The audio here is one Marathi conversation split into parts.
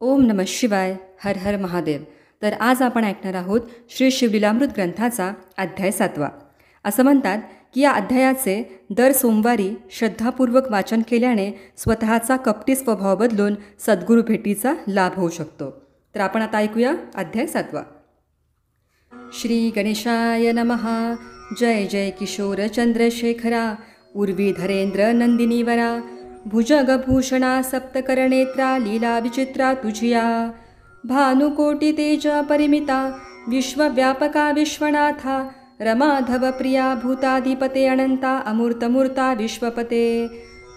ओम नमः शिवाय. हर हर महादेव. तर आज आपण ऐकणार आहोत श्री शिवलीलामृत ग्रंथाचा अध्याय 7. असं म्हणतात की या अध्यायाचे दर सोमवारी श्रद्धापूर्वक वाचन केल्याने स्वतःचा कपटी स्वभाव बदलून सद्गुरू भेटीचा लाभ होऊ शकतो. तर आपण आता ऐकूया अध्याय 7. श्री गणेशाय नमः. जय जय किशोर चंद्रशेखरा उर्वीधरेंद्र नंदिनीवरा भुजगभूषणा सप्तकरणेत्रा लीला विचित्रा तुझिया भानुकोटी तेज परिमिता विश्वव्यापका विश्वनाथा रमाधव प्रिया भूताधिपते अनंता अमूर्तमूर्ता विश्वपते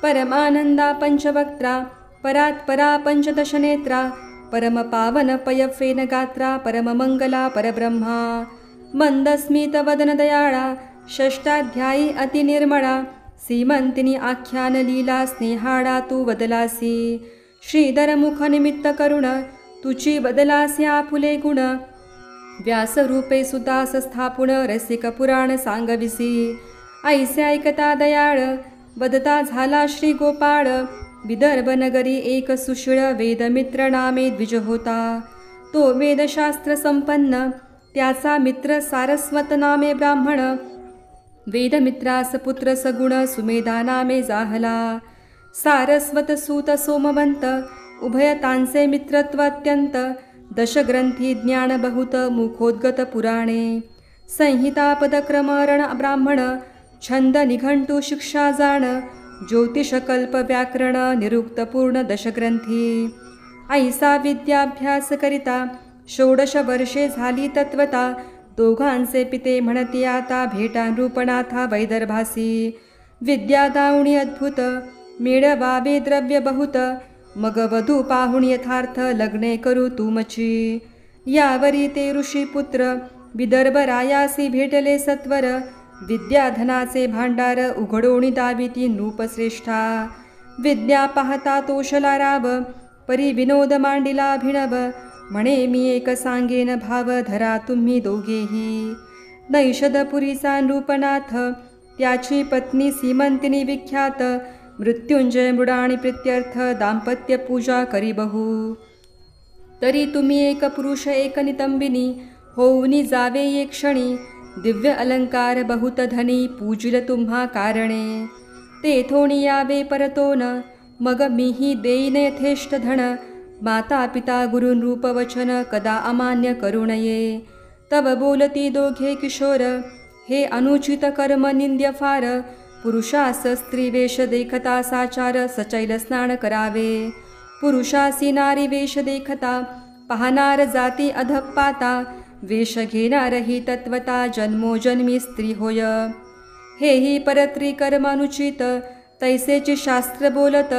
परमानंदा पंचवक्त्रा परात्परा पंचदशनेत्रा परमपावन पयफेन गात्रा परममंगला परब्रह्मा मंदस्मितवदन दयाळा षष्टाध्यायी अतिनिर्मळा सीमंतिनी आख्यान लीला स्नेहाळा तू बदलासी श्रीधर मुख निमित्त करुण तुची बदलासी आपुले गुण व्यासरूपे सुदास स्थापुन रसिक पुराण सांगविसी ऐसे ऐकता दयाळ वदता झाला श्री गोपाळ विदर्भ नगरी एक सुशिळ वेदमित्र नामे द्विज होता तो वेदशास्त्र संपन्न त्याचा मित्र सारस्वत नामे ब्राह्मण वेदमित्रास पुत्र सगुण सुमेधा नामे जाहला सारस्वत सूत सोमवंत उभयतांचे मित्रत्व अत्यंत दशग्रंथी ज्ञान बहुत मुखोद्गत पुराणे संहिता पदक्रमरण ब्राह्मण छंद निघंटू शिक्षा जाण ज्योतिषकल्प व्याकरण निरुक्त पूर्ण दशग्रंथी ऐसा विद्याभ्यास करिता 16 वर्षे झाली तत्वता दोघांचे पिते म्हणती आता भेटा नृपनाथा वैदर्भासी विद्या दावणी अद्भुत मिळवावे द्रव्य बहुत मग वधू पाहुण यथार्थ लग्ने करू तुमची यावरी ते ऋषीपुत्र विदर्भ रायासी भेटले सत्वर विद्याधनाचे भांडार उघडोणी दाविती नृपश्रेष्ठा विद्या पाहता तोषला राव परी विनोद मांडिला अभिनव म्हणे मी एक सांगेन भाव धरा तुम्ही दोघेही नैषधपुरीचा नृपनाथ त्याची पत्नी सीमंतिनी विख्यात मृत्युंजय मृडाणी प्रित्यर्थ दाम्पत्य पूजा करी बहु तरी तुम्ही एक पुरुष एक नितंबिनी होऊनी जावे एक क्षणी दिव्य अलंकार बहुत धनी पूजिल तुम्हा कारणे ते थोणी यावे परतोन मग मीही देईन यथेष्ट धन माता पिता गुरुन रूपवचन कदा अमान्य करू नये तब बोलती दोघे किशोर हे अनुचित कर्म निंद्य फार पुरुषास स्त्री वेश देखता साचार सचैल स्नान करावे पुरुषासी नारी वेश देखता पाहनार जाती अधपाता वेश घेणार ही तत्वता जन्मोजन्मी स्त्री होय हेही परत्री कर्मानुचित तैसेचे शास्त्र बोलत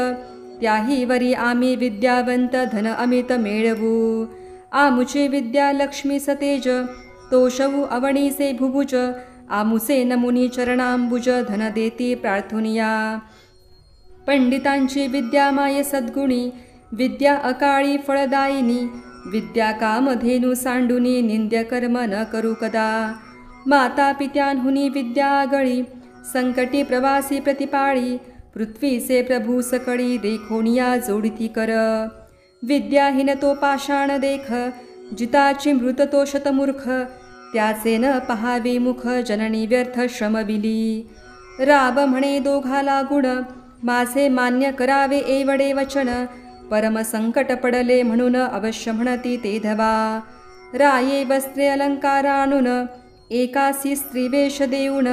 त्याही वरी आम्ही विद्यावंत धन अमित मेळवू आमुचे विद्या लक्ष्मी सतेज तोषवू अवणीसे भुभुज आमुसे नमुनी चरणांबुज धन देती प्रार्थुनिया पंडितांची विद्या माये सद्गुणी विद्या अकाळी फळदायिनी विद्या कामधेनु सांडुनी निंद्य कर्म न करू कदा माता पित्यांहुनी विद्या आगळी संकटी प्रवासी प्रतिपाळी पृथ्वीचे प्रभू सकळी देखोनिया जोडिती कर विद्याहीन तो पाषाण देख जिताची मृत तो शतमूर्ख त्याचे न पहावे मुख जननी व्यर्थ श्रमविली राब म्हणे दोघाला गुण माझे मान्य करावे एवढे वचन परम संकट पडले म्हणून अवश्य म्हणती ते धवा राये वस्त्रे अलंकार आणून एकासी स्त्रीवेश देऊन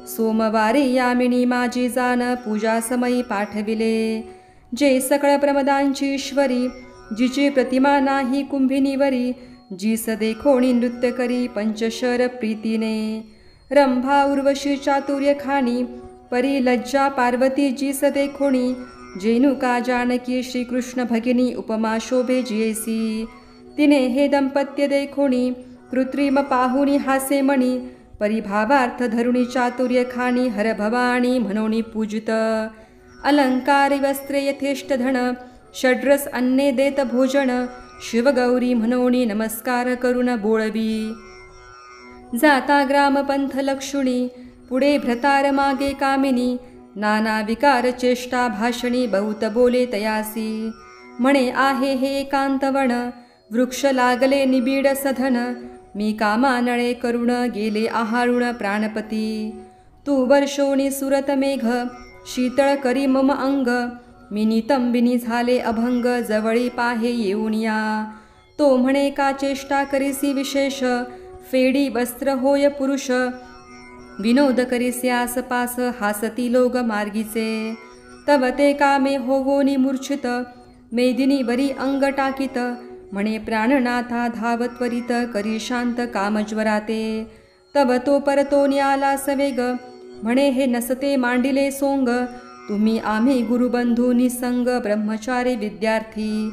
सोमवारी यामिनी माझी जाण पूजा समयी पाठविले जे सकळ प्रमदांची ईश्वरी जिची प्रतिमा नाही कुंभिनीवरी जीस देखोणी नृत्य करी पंचशर प्रीतीने रंभा उर्वशी चातुर्य खाणी परी लज्जा पार्वती जीस देखोणी जेनुका जानकी श्रीकृष्ण भगिनी उपमा शोभे जियेसी तिने हे दंपत्य देखोणी कृत्रिम पाहुनी हासे मणी परिभावार्थ धरुणी चातुर्य खाणी हर भवानी म्हणोनी पूजित अलंकारी वस्त्रे यथेष्ट धन षड्रस अन्ने देत भोजन शिवगौरी म्हणोनी नमस्कार करुण बोळवी जाता ग्रामपंथ लक्षुणी पुढे भ्रतार मागे कामिनी नाना विकार चेष्टा भाषणी बहुत बोले तयासी म्हणे आहे हे एकांतवण, वृक्ष लागले निबिड सधन, मी कामानळे करुण गेले आहारुण प्राणपती. तू वर्षोनी सुरत मेघ, शीतळ करी मम अंग, मी नितंबिनी झाले अभंग, जवळी पाहे येऊन या. तो म्हणे का चेष्टा करीसी विशेष, फेडी वस्त्र होय पुरुष, विनोद करीसी आसपास, हासती लोक मार्गीचे. तव ते कामे होवोनी मूर्छित, मेदिनी वरी अंग टाकीत, म्हणे प्राणनाथा धाव त्वरित, करी शांत कामज्वराते. तव तो परतो न्याला सवेग, म्हणे हे नसते मांडिले सोंग, तुम्ही आम्ही गुरुबंधू निसंग, ब्रह्मचारी विद्यार्थी.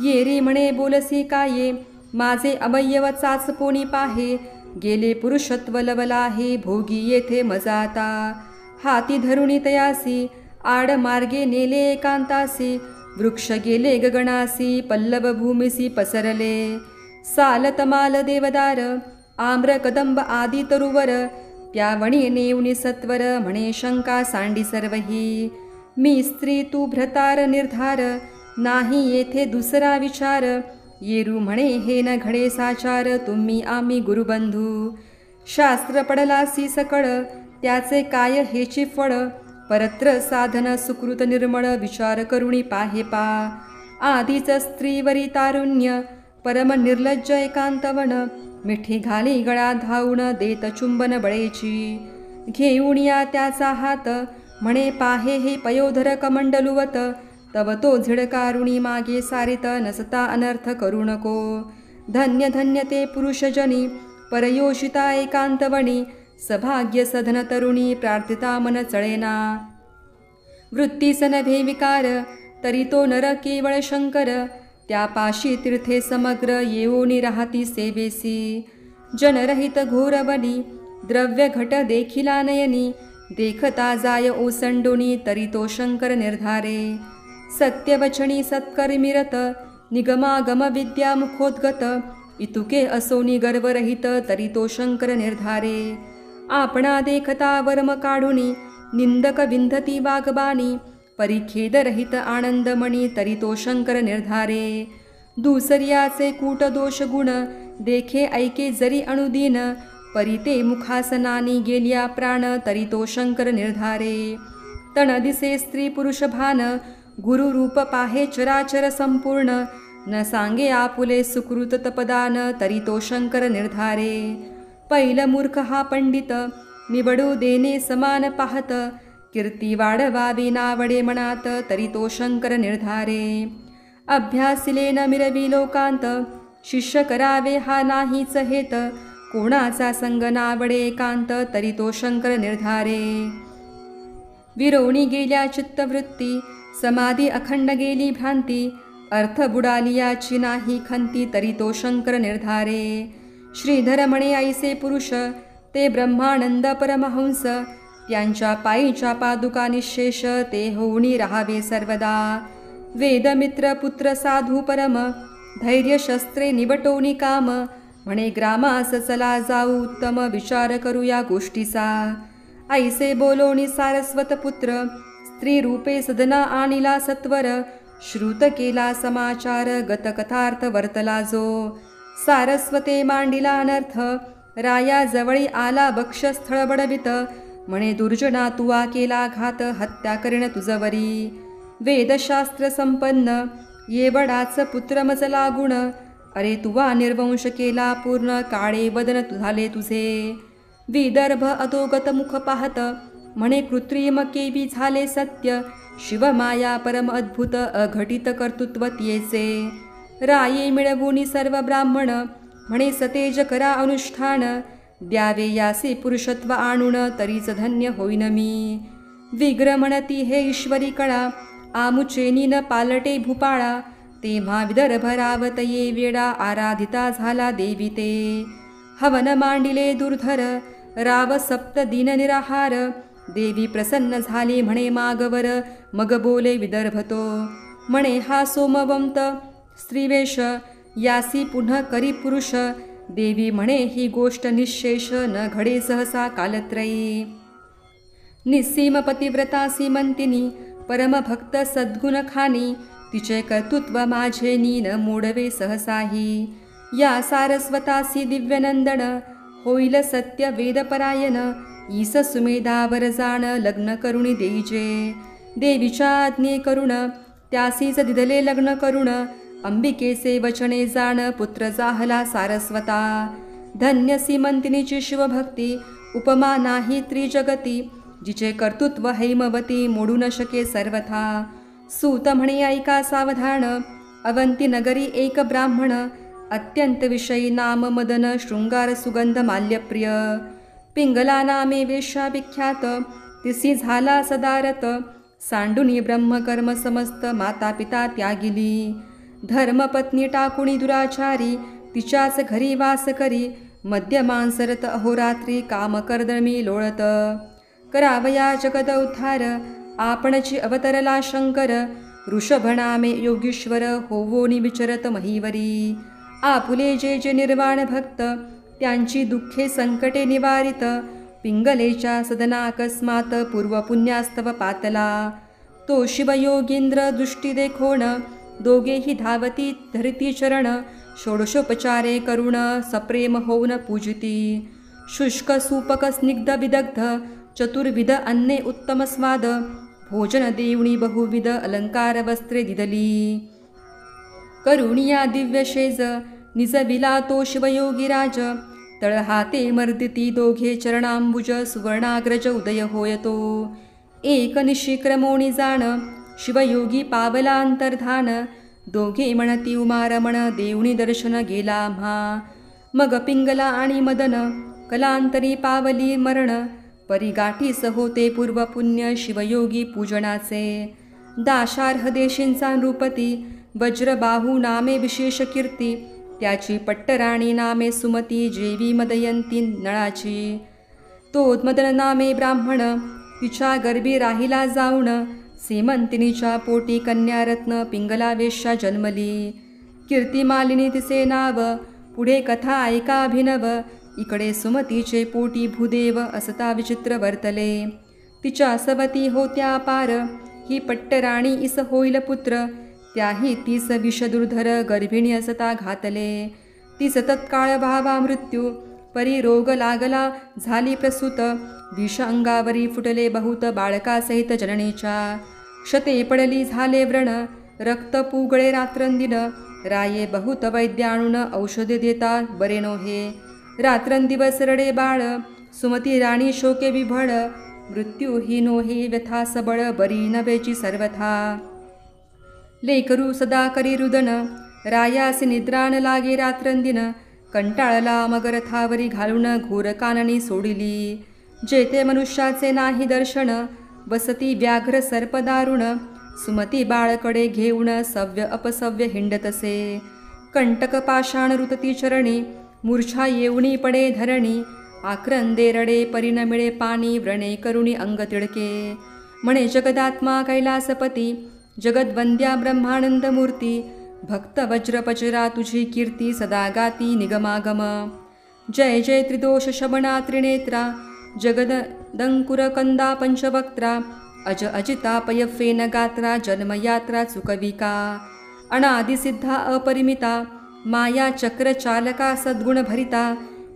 येरी म्हणे बोलसी काये, माझे अवयव चाचपोनी पाहे, गेले पुरुषत्व लवलाहे, भोगी येथे मजाता. हाती धरुणी तयासी, आड मार्गे नेले एकांतासी, वृक्ष गेले गगनासी, पल्लव भूमिसी पसरले. साल तमाल देवदार, आम्र कदंब आदी तरुवर, त्यावणी नेऊनी सत्वर, म्हणे शंका सांडी सर्वही. मी स्त्री तू भ्रतार निर्धार, नाही येथे दुसरा विचार, येरू म्हणे हे न घडे साचार, तुम्ही आम्ही गुरुबंधू. शास्त्र पडलासी सकळ, त्याचे काय हेची फळ, परत्र साधन सुकृत निर्मळ, विचार करुणी पाहे पा. आधीच स्त्रीवरी तारुण्य, परम निर्लज्ज एकांतवन, मिठी घाली गळा धावून, देत चुंबन बळेची. घेऊन या त्याचा हात, म्हणे पाहे हे पयोधर कमंडलुवत, तव तो झिडकारुणी मागे सारित, नसता अनर्थ करू नको. धन्य धन्य ते पुरुषजनी, परयोषिता एकांतवणी, सभाग्य सधन तरुणी, प्रार्थिता मन चळेना. वृत्तीस नभे विकार, तरी तो नर केवळ शंकर, त्यापाशी तीर्थे समग्र, येऊनी राहती सेवेसी. जनरहित घोरवनी, द्रव्य घट देखिला नयनी, देखता जाय ओसंडोनी, तरी तो शंकर निर्धारे. सत्यवचनी सत्कर्मिरत, निगमागम विद्या मुखोद्गत, इतुके असोनी गर्वरहित, तरी तो शंकर निर्धारे. आपणा देखता वर्म काढुनी, निंदक विंधती वागबानी, परिखेद रहित आनंदमणी, तरी तो शंकर निर्धारे. दुसर्याचे कूट दोष गुण, देखे ऐके जरी अणुदीन, परिते मुखासनानी गेल्या प्राण, तरी तो शंकर निर्धारे. तण दिसे स्त्री पुरुष भान, गुरु रूप पाहे चराचर संपूर्ण, न सांगे आपुले सुकृत तपदान, तरी तो शंकर निर्धारे. पैल मूर्ख हा पंडित, निवडू देणे समान पाहत, कीर्ती वाढवावी नावडे मनात, तरी तो शंकर निर्धारे. अभ्यासिले न मिरवी लोकांत, शिष्य करावे हा नाहीच हेत, कोणाचा संग नावडे एकांत, तरी तो शंकर निर्धारे. विरोणी गेल्या चित्तवृत्ती, समाधी अखंड गेली भ्रांती, अर्थ बुडाली याची नाही खंती, तरी तो शंकर निर्धारे. श्रीधर म्हणे ऐसे पुरुष, ते ब्रह्मानंद परमहंस, त्यांच्या पायीच्या पादुका निशेष, ते होऊनी राहावे सर्वदा. वेदमित्र पुत्र साधू परम, धैर्य शस्त्रे निवटोनी काम, म्हणे ग्रामास चला जाऊ उत्तम, विचार करू या गोष्टीचा. ऐसे बोलोनी सारस्वत पुत्र, स्त्री रूपे सदना आणिला सत्वर, श्रुत केला समाचार, गतकथार्थ वर्तला जो. सारस्वते मांडिला अनर्थ, राया जवळी आला बक्षस्थळ बडवित, म्हणे दुर्जना तुवा केला घात, हत्या करीण तुझवरी. वेदशास्त्र संपन्न, येवडाच पुत्र मज लागुण, अरे तुवा निर्वंश केला पूर्ण, काळे वदन झाले तुझे. विदर्भ अधोगत मुख पाहत, म्हणे कृत्रिम केवी झाले सत्य, शिवमाया परम अद्भुत, अघटित कर्तृत्व तियेचे. राये मिळवूनी सर्व ब्राह्मण, म्हणे सतेज करा अनुष्ठान, द्यावे यासी पुरुषत्व आणून, तरीच धन्य होईन मी. विग्र म्हणती हे ईश्वरी कळा, आमुचेनी न पालटे भूपाळा, तेव्हा विदर्भ रावतये वेडा, आराधिता झाला देवी ते. हवन मांडिले दुर्धर, राव सप्त दिन निराहार, देवी प्रसन्न झाली म्हणे मागवर, मग बोले विदर्भ तो. म्हणे हा सोमवंत स्त्रीवेश, यासी पुन्हा करी पुरुष, देवी म्हणे ही गोष्ट निशेष, न घडे सहसा कालत्रयी. निस्सीम पतिव्रता सीमंतिनी, परमभक्त सद्गुण खानी, तिचे कर्तृत्व माझे नीन मोडवे सहसाही. या सारस्वतासी दिव्यनंदन होईल सत्य वेदपरायण. ईस सुमेधावर जाण लग्न करुणी देईजे. देवीच्या आज्ञे करुण त्यासीच दिदले लग्न करुण. अंबिकेचे वचने जाण पुत्र जाहला सारस्वता. धन्य सीमंतिनीची शिवभक्ती उपमा नाही त्रिजगती. जिचे कर्तृत्व हैमवती मोडू न शके सर्वथा. सूत म्हणे ऐका सावधान अवंती नगरी एक ब्राह्मण. अत्यंत विषयी नाम मदन शृंगार सुगंध माल्यप्रिय. पिंगला नामे वेश्या विख्यात तिसी झाला सदारत. सांडुनी ब्रह्मकर्म समस्त माता पिता त्यागिली. धर्मपत्नी टाकुणी दुराचारी तिच्याच घरी वास करी. मद्यमांसरत अहोरात्री कामकर्दमी लोळत. करावया जगद उद्धार आपणची अवतरला शंकर. ऋषभनामे योगीश्वर होवोनी विचरत महीवरी. आपुले जे जे निर्वाण भक्त त्यांची दुःखे संकटे निवारित. पिंगलेच्या सदना अकस्मात पूर्वपुण्यास्तव पातला. तो शिवयोगींद्र दृष्टी देखोण दोघेही धावती धरती चरण. षोडशोपचारे करुण सप्रेम होऊन पूजिती. शुष्क सूपक स्निग्ध विदग्ध चतुर्विध अन्ने उत्तम स्वाद. भोजन देवणी बहुविध अलंकार वस्त्रे दिदली. करुणिया दिव्य शेज निजविला तो शिवयोगीराज. तळहाते मर्दिती दोघे चरणांबुज सुवर्णाग्रज उदय होयतो. एक निशिक्रमोणी जाण शिवयोगी पावला अंतर्धान. दोघे म्हणती उमारमण देवणी दर्शन गेला आम्हा. मग पिंगला आणि मदन कलांतरी पावली मरण. परिगाठीस होते पूर्वपुण्य शिवयोगी पूजनाचे. दाशार्ह देशींचा नृपती वज्रबाहू नामे विशेष कीर्ती. त्याची पट्टराणी नामे सुमती जेवी मदयंती नळाची. तो मदन नामे ब्राह्मण तिच्या गर्भी राहिला जाऊन. सीमंतिनीच्या पोटी कन्यारत्न पिंगला वेश्या जन्मली. कीर्तिमालिनी तिचे नाव पुढे कथा ऐका अभिनव. इकडे सुमतीचे पोटी भूदेव असता विचित्र वर्तले. तिच्या सवती होत्या पार ही पट्टराणी इस होईल पुत्र. त्याही तीस विषदुर्धर गर्भिणी असता घातले. तीस तत्काळ व्हावा मृत्यू परी रोग लागला झाली प्रसूत. विष अंगावरी फुटले बहुत बाळकासहित जननीच्या. क्षते पडली झाले व्रण रक्त पुगळे रात्रंदिन. राये बहुत वैद्याणून औषधे देता बरे नोहे. रात्रंदिवस रडे बाळ सुमती राणी शोके विभळ. मृत्यू ही नोहे व्यथा सबळ बरी नवेची सर्वथा. लेकरू सदा करी रुदन रायासी निद्रान लागे रात्रंदिन. कंटाळला मग रथावरी घालून घोर काननी सोडिली. जेथे मनुष्याचे नाही दर्शन वसती व्याघ्र सर्पदारुण. सुमती बाळकडे घेऊन सव्य अपसव्य हिंडतसे. कंटक पाषाण रुतती चरणी मूर्छा येऊनी पडे धरणी. आक्रंदे रडे परिण मिळे पाणी व्रणे करुणी अंग तिळके. म्हणे जगदात्मा कैलासपती जगद्वंद्या ब्रह्मानंद मूर्ती. भक्त वज्रपचरा तुझी कीर्ती सदा गाती निगमागम. जय जय त्रिदोष शबना त्रिनेत्रा जगदंकुरकंदा पंचवक्त्रा. अज अजिता पयफेन गात्रा जन्मयात्रा चुकविका. अनादिसिद्धा अपरिमिता माया चक्र चालका सद्गुण भरिता.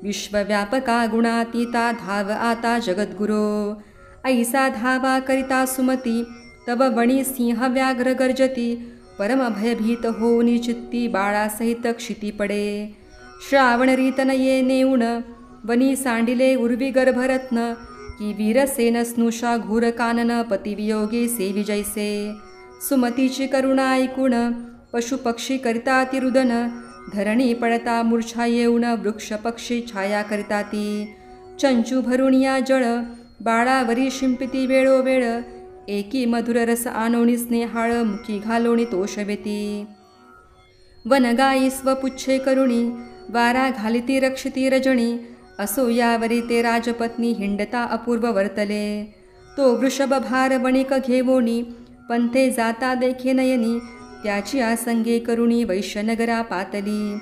विश्वव्यापका गुणातीता धाव आता जगद्गुरो. ऐसा धावा करिता सुमती तव वणी सिंह व्याघ्र गर्जती. परम भयभीत होनी चित्ती बाळासहित क्षिती पडे. श्रावण रीतनये नेऊन वनी सांडिले उर्वी गर्भरत्न. की वीरसेन स्नुषा घूर कानन पतिवियोगे सेवी जैसे. सुमतीची करुणा ऐकून पशुपक्षी करिता ती रुदन. धरणी पडता मूर्छा येऊन वृक्ष पक्षी छाया करिता ती. चंचू भरून या जळ बाळावरी शिंपिती वेळोवेळ. एकी मधुर रस आणोणी स्नेहाळ मुखी घालोणी तोषवेती. वनगाई स्वपुच्छे करुणी वारा घालिती रक्षिती रजणी. असो यावरी ते राजपत्नी हिंडता अपूर्व वर्तले. तो वृषभ भार वणिक घेवोनी पंथे जाता देखे नयनी. त्याची आसंगे करुणी वैश्यनगरा पातली.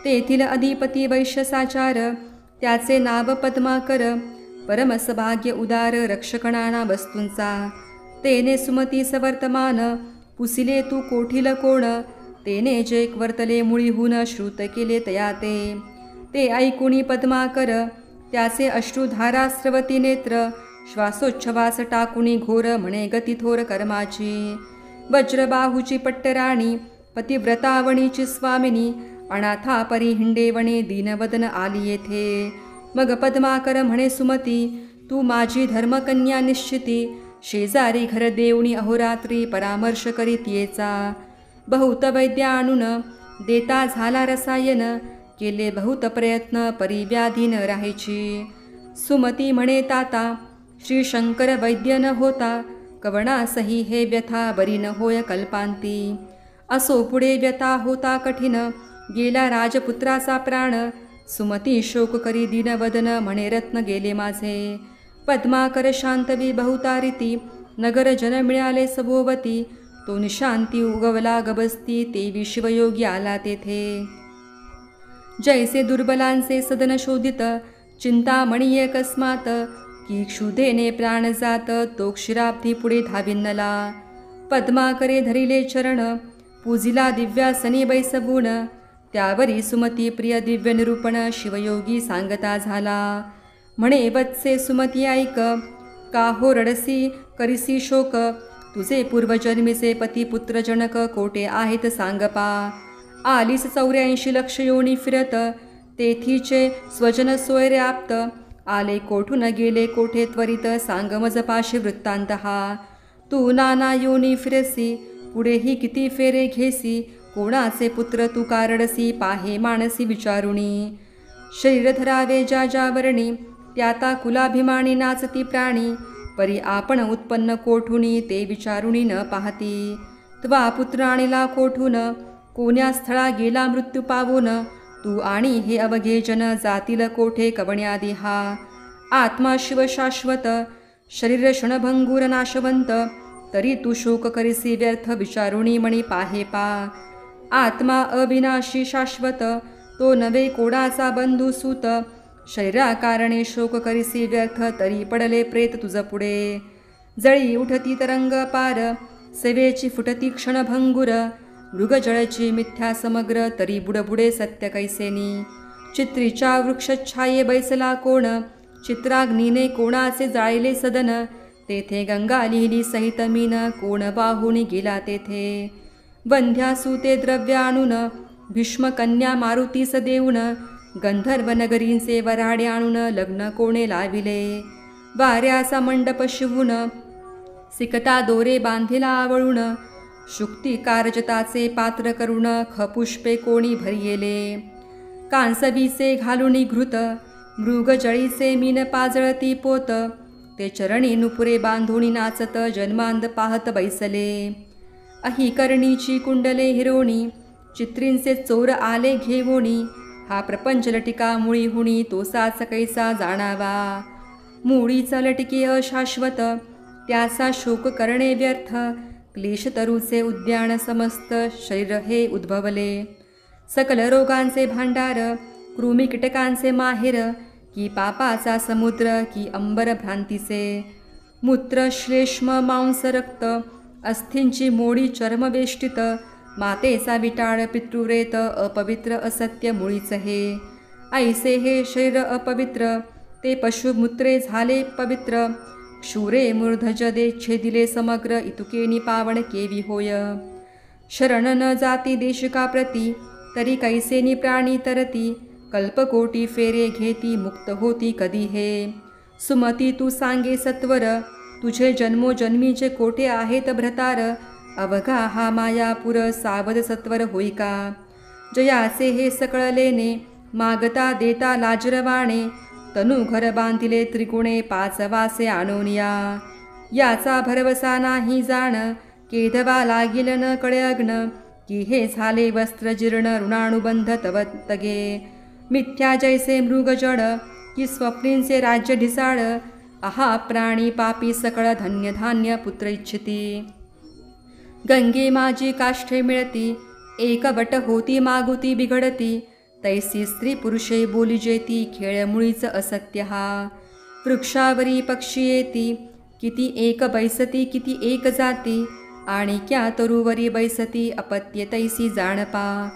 तेथील अधिपती वैश्यसाचार त्याचे नाव पद्माकर. परमसभाग्य उदार रक्षकणाना वस्तूंचा. तेने सुमती सवर्तमान पुसिले तू कोठील कोण, तेने जे वर्तले मुळीहून श्रुत केले तया ते ऐकुणी पद्माकर, त्याचे अश्रुधारा स्रवती नेत्र, श्वासोच्छ्वास टाकुनी घोर म्हणे गती थोर कर्माची. वज्रबाहूची पट्टराणी, पतिव्रतावणीची स्वामिनी, अनाथा परी हिंडेवणे दीनवदन आली येथे. मग पद्माकर म्हणे सुमती, तू माझी धर्मकन्या निश्चिती, शेजारी घर देवणी अहोरात्री परामर्श करीत येचा. बहुत वैद्य आणून देता झाला रसायन, केले बहुत प्रयत्न परिव्याधी न राहायची. सुमती म्हणे ताता, श्री शंकर वैद्य न होता, कवणासही हे व्यथा बरी न होय कल्पांती. असो पुढे व्यथा होता कठीण, गेला राजपुत्राचा प्राण. सुमती शोक करी दीनवदन म्हणे रत्न गेले माझे. पद्माकर शांतवी बहुतारिती, नगर जन मिळाले सभोवती. तो निशांती उगवला गबसती, तेवी शिवयोगी आला तेथे. जैसे दुर्बलांचे सदन शोधित, चिंतामणी अकस्मात, की क्षुधेने प्राण जात, तो क्षीराब्धी पुढे धाविन्नला. पद्माकरे धरिले चरण, पूजिला दिव्यासनी बैसबून. त्यावरी सुमती प्रिय दिव्य निरूपण, शिवयोगी सांगता झाला. म्हणे वत्से सुमती ऐक, का हो रडसी करिसी शोक, तुझे पूर्वजन्मीचे पती पुत्र जनक कोटे आहेत सांगपा. आलीस 84 लक्ष योनी फिरत, तेथीचे स्वजन सोयर्याप्त. आले कोठून गेले कोठे त्वरित, सांग मज पाशी वृत्तांत हा. तू नाना योनी फिरसी, पुढेही किती फेरे घेसी, कोणाचे पुत्र तू कारडसी, पाहे मानसी विचारुणी. शरीर धरावे ज्या ज्यावरणी, त्याता कुलाभिमानी नाचती प्राणी. परी आपण उत्पन्न कोठुनी, ते विचारुणी न पाहती. त्वा पुत्र आणला कोठून, कोण्या स्थळा गेला मृत्यू पावून. तू आणि हे अवघे जन, जातील कोठे कवण्यादी हा. आत्मा शिव शाश्वत, शरीर क्षणभंगूर नाशवंत, तरी तू शोक करिसी व्यर्थ, विचारुणी मणी पाहे पा. आत्मा अविनाशी शाश्वत, तो नवे कोडाचा बंधू सूत. शरीराकारणे शोक करिसी व्यर्थ, तरी पडले प्रेत तुझ पुढे. जळी उठती तरंग पार, सेवेची फुटती क्षणभंगुर. मृगजळची मिथ्या समग्र, तरी बुडबुडे सत्य कैसेनी. चित्रीच्या वृक्षछाये बैसला कोण, चित्राग्नीने कोणाचे जाळले सदन. तेथे गंगा लिहिली सहित मीन, कोण वाहुनी गेला तेथे. वंध्यासुते द्रव्य आणून, भीष्म कन्या मारुतीस देऊन. गंधर्व नगरींचे वराडे आणून, लग्न कोणे लाविले. वाऱ्याचा मंडप शिवून, सिकता दोरे बांधिला आवळून. शुक्ती कारजताचे पात्र करुण, खपुष्पे कोणी भरियेले. कांसवीचे घालुनी घृत, मृगजळीचे मीन पाजळती पोत. ते चरणी नुपुरे बांधुनी नाचत, जन्मांध पाहत बैसले. अहिकर्णीची कुंडले हिरोणी, चित्रींचे चोर आले घेवोणी. हा प्रपंच लटिका मुळी हुणी, तोसाच कैसा जाणावा. मुळीचा लटिके अशाश्वत, त्याचा शोक करणे व्यर्थ. क्लेश तरुचे उद्यान समस्त, शरीर हे उद्भवले. सकल रोगांचे भांडार, कृमी कीटकांचे माहेर. की पापाचा समुद्र, की अंबर भ्रांतीचे. मूत्र श्लेष्म मांस रक्त, अस्थींची मोडी चर्मवेष्टित. मातेचा विटाळ पितृरेत, अपवित्र असत्य मुळीच हे. ऐसे हे शरीर अपवित्र, ते पशुमूत्रे झाले पवित्र. क्षुरे मूर्धजदे छेदिले समग्र, इतुकेनी पावन केवी होय. शरण न जाती देशिकाप्रती, तरी कैसेनी प्राणी तरती. कल्पकोटी फेरे घेती, मुक्त होती कधी हे. सुमती तू सांगे सत्वर, तुझे जन्मोजन्मीचे कोठे आहेत भ्रतार. अवघा हा मायापुर, सावध सत्वर होई का. जयाचे हे सकळलेने, मागता देता लाजरवाणे. तनु घर बांधिले त्रिगुणे, पाचवासे आणोनिया. याचा भरवसा नाही जाण, केधवा लागिल न कळे अग्न. की हे झाले वस्त्र जीर्ण, ऋणानुबंध तव तगे. मिथ्या जैसे मृगजड, की स्वप्नींचे राज्य ढिसाळ. आहा प्राणी पापी सकळ, धन्य धान्य पुत्र इच्छिती. गंगे माझी काष्ठे मिळती, एक वट होती मागुती बिघडती. तैसी स्त्री पुरुषे बोली जेती, खेळ मुळीच असत्य हा. वृक्षावरी पक्षी येती, किती एक बैसती किती एक जाती. आणि क्या तरुवरी बैसती अपत्ये तैसी जाणपा.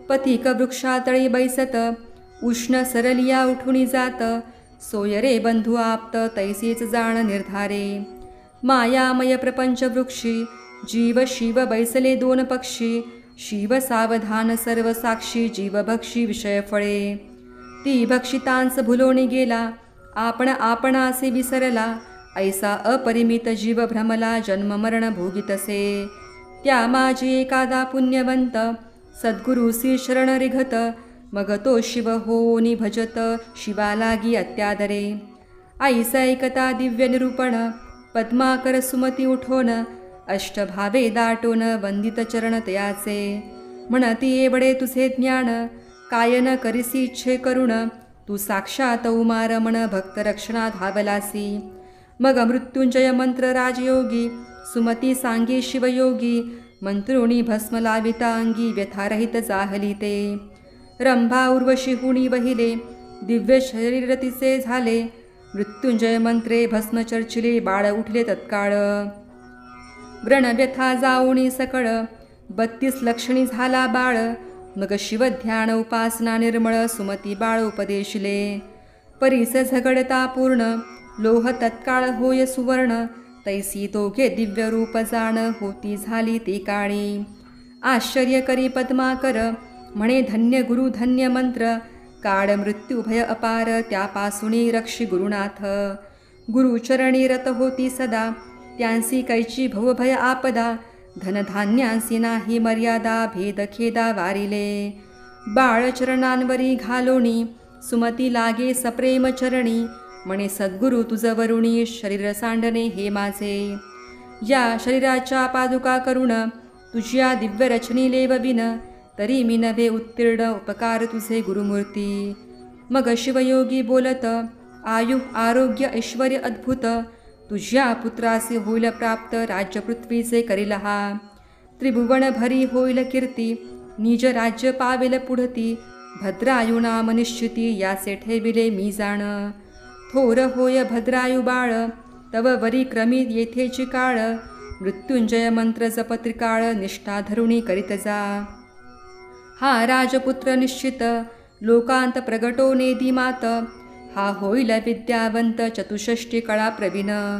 पथिक वृक्षातळी बैसत उष्ण सरलिया उठुनी जात. सोयरे बंधू आप्त तैसीच जाण निर्धारे. मायामय प्रपंच वृक्षी जीव शिव बैसले दोन पक्षी. शिव सावधान सर्व साक्षी जीव भक्षी विषय फळे. ती भक्षितांस भुलोनी गेला आपण आपणासे विसरला. ऐसा अपरिमित जीव भ्रमला जन्म मरण भोगितसे. त्या माझी एखादा पुण्यवंत सद्गुरुसी शरण रिघत. मग तो शिव होनी भजत शिवा लागी अत्यादरे. ऐसा ऐकता दिव्य निरूपण पद्माकर सुमती उठोन. अष्टभावे दाटोन वंदित चरण तयाचे. म्हणती एवढे तुझे ज्ञान काय न करिसी इच्छे करुण. तू साक्षात उमारमण भक्त रक्षणा धावलासी. मग मृत्युंजय मंत्र राजयोगी सुमती सांगे शिवयोगी. मंत्रुणी भस्म लाविता अंगी व्यथारहित जाहली ते. रंभा उर्वशी हुणी वहिले दिव्य शरीर तिचे झाले. मृत्युंजय मंत्रे भस्म चर्चिले बाळ उठले तत्काळ. व्रणव्यथा जाऊणी सकळ 32 लक्षणी झाला बाळ. मग शिवध्यान उपासना निर्मळ सुमती बाळ उपदेशिले. परीस झगडता पूर्ण लोह तत्काळ होय सुवर्ण. तैसी दोघे दिव्य रूप जाण होती झाली ते काळी. आश्चर्य करी पद्माकर म्हणे धन्य गुरु धन्य मंत्र. काळ मृत्यू भय अपार त्यापासूनी रक्षी गुरुनाथ. गुरुचरणी रत होती सदा त्यांसी कैची भवभय आपदा. धनधान्यांसी नाही मर्यादा भेदखेदा वारिले. बाळचरणांवरी घालोणी सुमती लागे सप्रेम चरणी. म्हणे सद्गुरु तुझवरुणी शरीर सांडणे हे माझे. या शरीराच्या पादुका करुण तुझ्या दिव्य रचनी लेवविन. तरी मी नव्हे उत्तीर्ण उपकार तुझे गुरुमूर्ती. मग शिवयोगी बोलत आयु आरोग्य ऐश्वर्य अद्भुत. तुझ्या पुत्रासी होईल प्राप्त राज्य पृथ्वीचे करील हा. त्रिभुवन भरी होईल कीर्ती निज राज्य पावेल पुढती. भद्रायु नाम निश्चिती याचे ठेविले मी जाण. थोर होय भद्रायु बाळ तव वरी क्रमी येथेची काळ. मृत्युंजय मंत्र जप त्रिकाळ निष्ठा धरुणी करीत जा. हा राजपुत्र निश्चित लोकांत प्रगटो नेदी मात. हा होईल विद्यावंत चतुष्षष्टी कळा प्रवीण.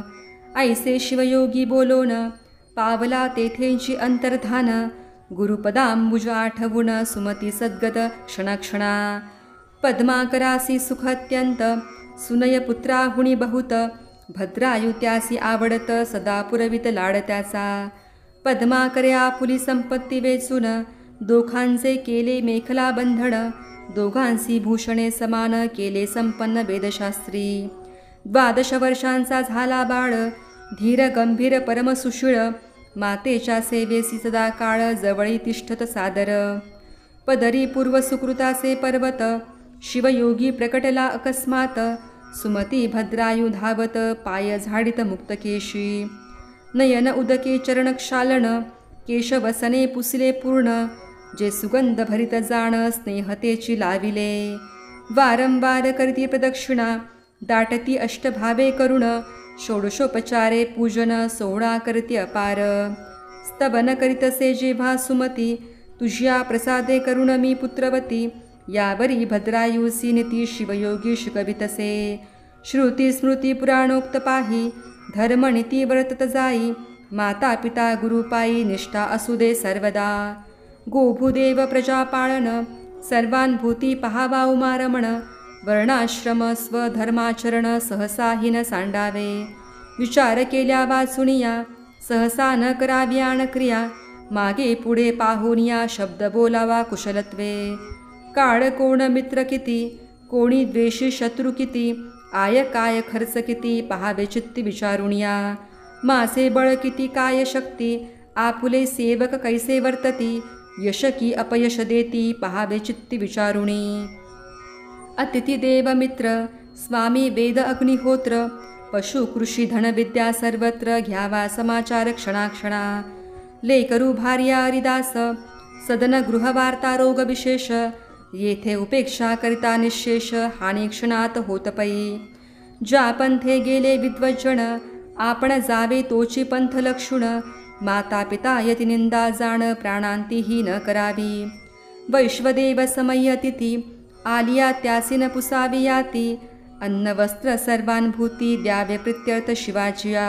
ऐसे शिवयोगी बोलोन पावला तेथेंची अंतर्धान. गुरुपदांबुज आठवून सुमती सद्गत क्षणक्षणा. पद्माकरासी सुख अत्यंत सुनय पुत्राहुणी बहुत. भद्रायु त्यासी आवडत सदा पुरवित लाड त्याचा. पद्माकरे आपुली संपत्ती वेचून दोघांचे केले मेखला बंधन. दोघांसी भूषणे समान केले संपन्न वेदशास्त्री. 12 वर्षांचा झाला बाळ धीर गंभीर परमसुशीळ. मातेच्या सेवेसी सदा काळ जवळी तिष्ठत सादर. पदरी पूर्व सुकृताचे पर्वत शिवयोगी प्रकटला अकस्मात. सुमती भद्रायु धावत पाय झाडित मुक्तकेशी. नयन उदके चरण क्षालन केशवसने पुसले पूर्ण. जे सुगंध भरित जाण स्नेहतेची लाविले. वारंवार करीती प्रदक्षिणा दाटती अष्टभावे करुण. षोडशोपचारे पूजन सोहळा करती अपार. स्तवन करीतसे जेव्हा सुमती तुझ्या प्रसादे करुण मी पुत्रवती. यावरी भद्रायुसी नीती शिवयोगी शिकवितसे. श्रुती स्मृती पुराणोक्त पाही धर्मनीती वर्तत जाई. माता पिता गुरुपायी निष्ठा असुदे सर्वदा. गोभूदेव प्रजापाळन सर्वांभूती पहावा उमारमण. वर्णाश्रम स्वधर्माचरण सहसा न सांडावे. विचार केल्या वाचुनिया सहसा न कराव्यान क्रिया. मागे पुढे पाहुनिया शब्द बोलावा कुशलत्वे. काळ कोण मित्र किती कोणी द्वेषी शत्रू किती. आय काय खर्च किती पहावे चित्ती विचारुनिया. मासे बळ किती काय शक्ती आपुले सेवक कैसे वर्तती. यश की अपयश देती पहावे चित्ती विचारुणी. अतिथी देव मित्र स्वामी वेद अग्निहोत्र. पशु कृषी धन विद्या सर्वत्र घ्यावा समाचार क्षणाक्षणा. लेकरू भार्या हरिदास सदन गृहवार्ता रोग विशेष. येथे उपेक्षा करिता निशेष हानी क्षणात होत पै. ज्या पंथे गेले विद्वज्जन आपण जावे तोची पंथ लक्षुण. माता पिता यती निंदा जाण प्राणांतीही न करावी. वैश्वदेव समय्यतिथी आलिया त्यासी न पुसावी याती. अन्न वस्त्र सर्वानुभूती द्यावे प्रित्यर्थ शिवाजिया.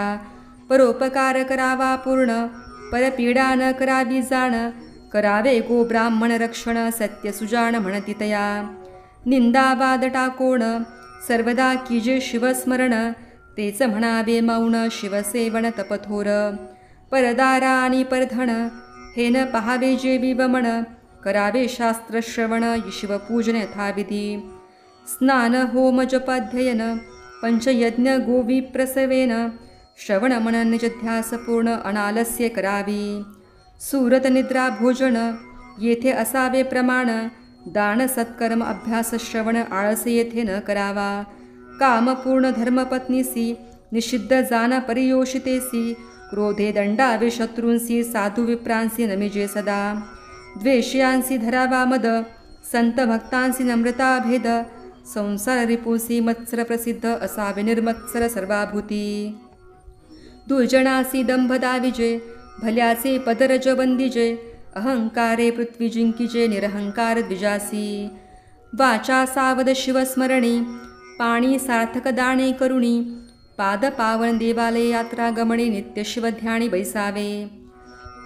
परोपकार करावा पूर्ण परपीडा न करावी जाण. करावे गो ब्राह्मण रक्षण सत्य सुजाण म्हणती तया. निंदावाद टाकोण सर्वदा कीजे शिवस्मरण. तेच म्हणावे मौन शिवसेवण तपथोर. परदारा आणि परधन हे न पहावे जे विवमन. करावे शास्त्रश्रवण शिवपूजन यथाविधी. स्नान होम जपाध्ययन पंचयज्ञ गोविप्रसवेन. श्रवण मनन निजध्यास पूर्ण अनालस्य करावी. सुरत निद्रा भोजन येथे असावे प्रमाण. दान सत्कर्म अभ्यास श्रवण आळस येथे न करावा. कामपूर्ण धर्मपत्नीसी निषिद्ध जान परियोषितेसी. क्रोधे दंडावे शत्रूंसी साधू विप्रांसी नमिजे सदा. द्वेषयांसी धरावा मद संत भक्तांसी नम्रता भेद. संसार रिपुंसी मत्सर प्रसिद्ध असावे निर्मत्सर सर्वाभूती. दुर्जनासी दंभ दाविजे भल्याचे पदरज वंदिजे. अहंकारे पृथ्वी जिंकिजे निरहंकार द्विजासी. वाचा सावध शिवस्मरणी पाणी सार्थक दाणे करुणी. पाद पावन देवालय यात्रा गमणे नित्य शिवध्यानी बैसावे.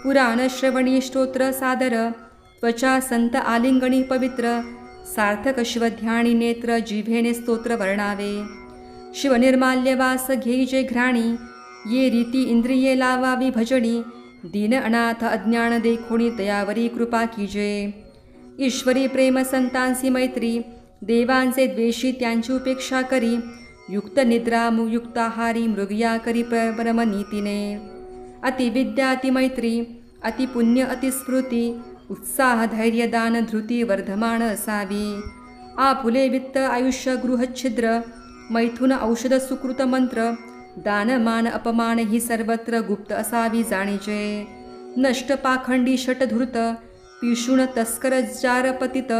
पुराण श्रवणी स्तोत्र सादर त्वचा संत आलिंगणी पवित्र. सार्थक शिवध्यानी नेत्र जिव्हेने स्तोत्र वर्णावे. शिवनिर्माल्य वास घेईजे घ्राणी. ये रीती इंद्रिये लावावी भजणी. दीन अनाथ अज्ञान देखोणी तयावरी कृपा कीजे. ईश्वरी प्रेम संतांसी मैत्री देवांचे द्वेषी त्यांची उपेक्षा करी. युक्त निद्रा युक्ताहारी मृगया करी परमनीतीने. अतिविद्या अतिमैत्री अतिपुण्य अतिस्मृती. उत्साह धैर्य दान धृती वर्धमान असावी. आपुले वित्त आयुष्य गृहच्छिद्र मैथुन औषध सुकृत मंत्र. दान मान अपमान ही सर्वत्र गुप्त असावी जाणीजे. नष्ट पाखंडी षटधृत पिशुण तस्कर जारपतित.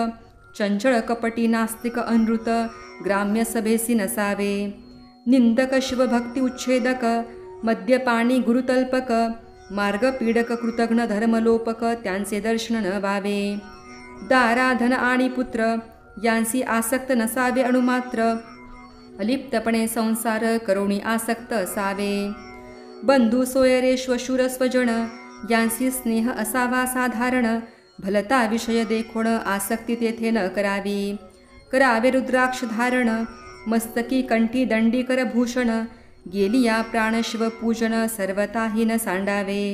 चंचळ कपटी नास्तिक अनृत ग्राम्य सभेसी नसावे. निंदक शिवभक्ती उच्छेदक मद्यपाणी गुरुतल्पक. मार्गपीडक कृतघ्न धर्मलोपक त्यांचे दर्शन न व्हावे. दाराधन आणि पुत्र यांसी आसक्त नसावे अणुमात्र. अलिप्तपणे संसार करुणी आसक्त असावे. बंधू सोयरे श्वशूर स्वजन यांसी स्नेह असावा साधारण. भलता विषय देखोण आसक्ती तेथे न करावी. करावे रुद्राक्ष धारण मस्तकी कंठी दंडीकर भूषण. गेली या प्राण शिवपूजन सर्वताही न सांडावे.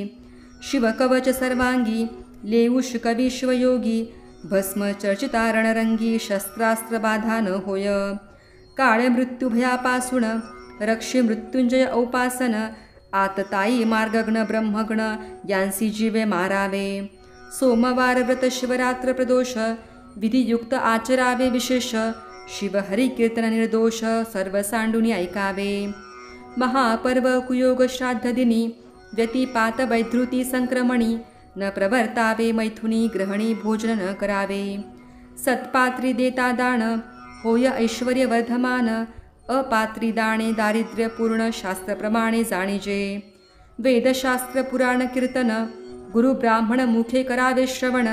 शिवकवच सर्वांगी लेऊष कवी शिवयोगी. भस्म चर्चिता रणरंगी शस्त्रास्त्र बाधा न होय. काळ मृत्युभयापासून रक्षे मृत्युंजय औपासन. आतताई मार्गग्न ब्रह्मग्न यांसी जीवे मारावे. सोमवार व्रत शिवरात्र प्रदोष विधियुक्त आचरावे विशेष. शिवहरी कीर्तन निर्दोष सर्व सांडुनी ऐकावे. महापर्व कुयोग श्राद्ध दिनी व्यतिपात वैधृती संक्रमणी. न प्रवर्तावे मैथुनी ग्रहणी भोजन न करावे. सत्पात्री देता दान होय ऐश्वर्य वर्धमान. अपात्री दाणे दारिद्र्य पूर्ण शास्त्रप्रमाणे जाणीजे. वेदशास्त्र पुराण कीर्तन गुरु ब्राह्मण मुखे करावे श्रवण.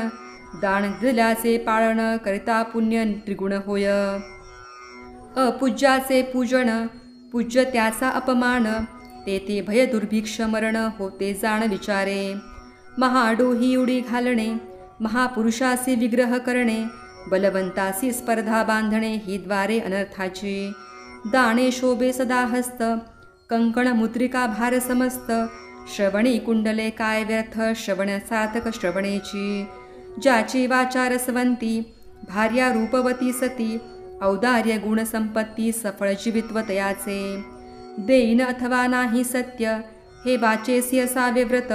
दान दिल्याचे पाळण करिता पुण्य त्रिगुण होय. अपूज्याचे पूजन पूज्य त्याचा अपमान. तेथे भय दुर्भिक्ष मरण होते जाण विचारे. महाडोही उडी घालणे महापुरुषासी विग्रह करणे. बलवंतासी स्पर्धा बांधणे ही द्वारे अनर्थाची. दाणे शोभे सदा हस्त कंकण मुद्रिका भार समस्त. श्रवणी कुंडले काय व्यर्थ श्रवण सार्थक श्रवणेची. ज्याची वाचा रसवंती भार्या रूपवती सती. औदार्य गुणसंपत्ती सफळ जीवित्व तयाचे. देईन अथवा नाही सत्य हे वाचेसी असावे व्रत.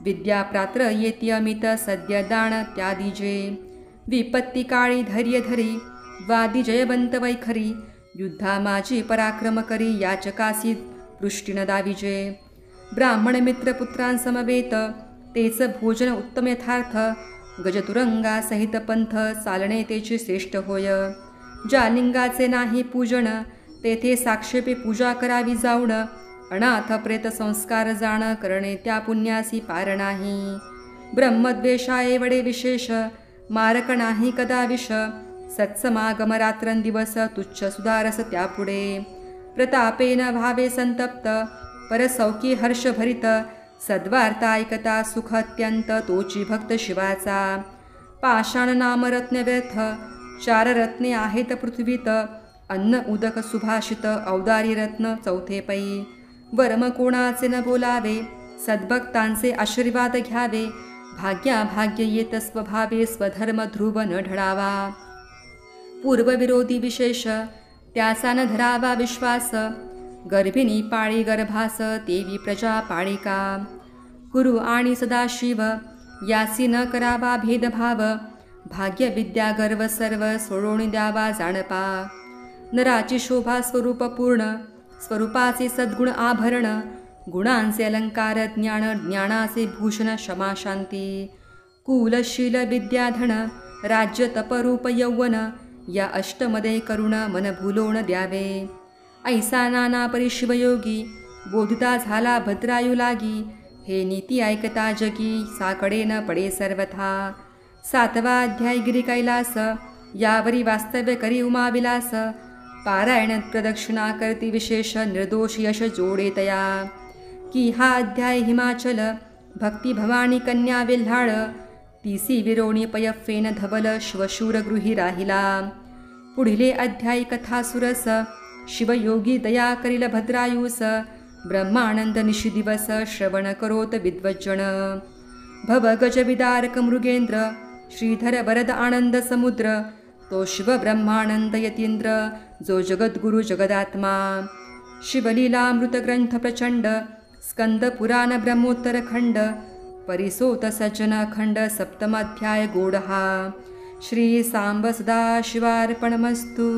विद्याप्रात्र येती अमित सद्य दान त्यादीजे. विपत्ती काळी धैर्य धरी वादी जयवंत वैखरी. युद्धा माझी पराक्रम करी याचकासी पृष्टीन दाविजे. ब्राह्मण मित्र पुत्रांसमवेत तेच भोजन उत्तम यथार्थ. गजतुरंगा सहित पंथ चालणे तेची श्रेष्ठ होय. ज्या लिंगाचे नाही पूजन तेथे साक्षेपे पूजा करावी जाऊन. अनाथ प्रेत संस्कार जाण करणे त्या पुण्यासी पार नाही. ब्रह्मद्वेषाये वडे विशेष मारक नाही कदा विष. सत्समागम रात्रंदिवस तुच्छ सुधारस त्यापुढे. प्रतापेन भावे संतप्त परसौकी हर्षभरित. सद्वार्ता ऐकता सुख अत्यंत तोची भक्त शिवाचा. पाषाण नाम रत्न व्यर्थ 4 रत्ने आहेत पृथ्वीत. अन्न उदक सुभाषित औदारी रत्न चौथे पै. वर्म कोणाचे न बोलावे सद्भक्तांचे आशीर्वाद घ्यावे. भाग्य येत स्वभावे स्वधर्म ध्रुव न ढळावा. पूर्वविरोधी विशेष त्याचा न धरावा विश्वास. गर्भिणी पाळी गर्भास देवी प्रजा पाळिका. गुरु आणि सदाशिव यासी न करावा भेदभाव. भाग्य विद्या गर्व सर्व सोडून द्यावा जाणपा. नराची शोभा स्वरूप पूर्ण स्वरूपाचे सद्गुण आभरण. गुणांचे अलंकार ज्ञान ज्ञानाचे भूषण क्षमा शांती. कुलशील विद्याधन राज्य तपरूप यौवन. या अष्टमध्ये करुण मन भुलवून द्यावे. ऐसा नाना परिशिवयोगी बोधिता झाला भद्रायू लागी. हे नीती ऐकता जगी साकडे न पडे सर्वथा. 7वा अध्याय गिरी कैलास यावरी वास्तव्य करी उमाविलास. पारायण प्रदक्षिणा करती विशेष निर्दोष यश जोडे तया. की हा अध्याय हिमाचल भक्ती भवानी कन्या वेल्हाळ. 30 विरोणी पयफेन धवल शिवशूर गृही राहिला. पुढीले अध्यायी कथा सुरस शिवयोगी दया करील भद्रायूस. ब्रह्मानंद निशिदिवस श्रवण करोत विद्वज्जन. भव गज विदारक मृगेंद्र श्रीधर वरद आनंद समुद्र. तो शिव ब्रह्मानंद यतींद्र जो जगद्गुरु जगदात्मा. शिवलीलामृत ग्रंथ प्रचंड स्कंद पुराण ब्रह्मोत्तर खंड. परिसोत सज्जन अखंड सप्तमाध्याय गोडहा. श्री सांब सदाशिवार्पणमस्तु.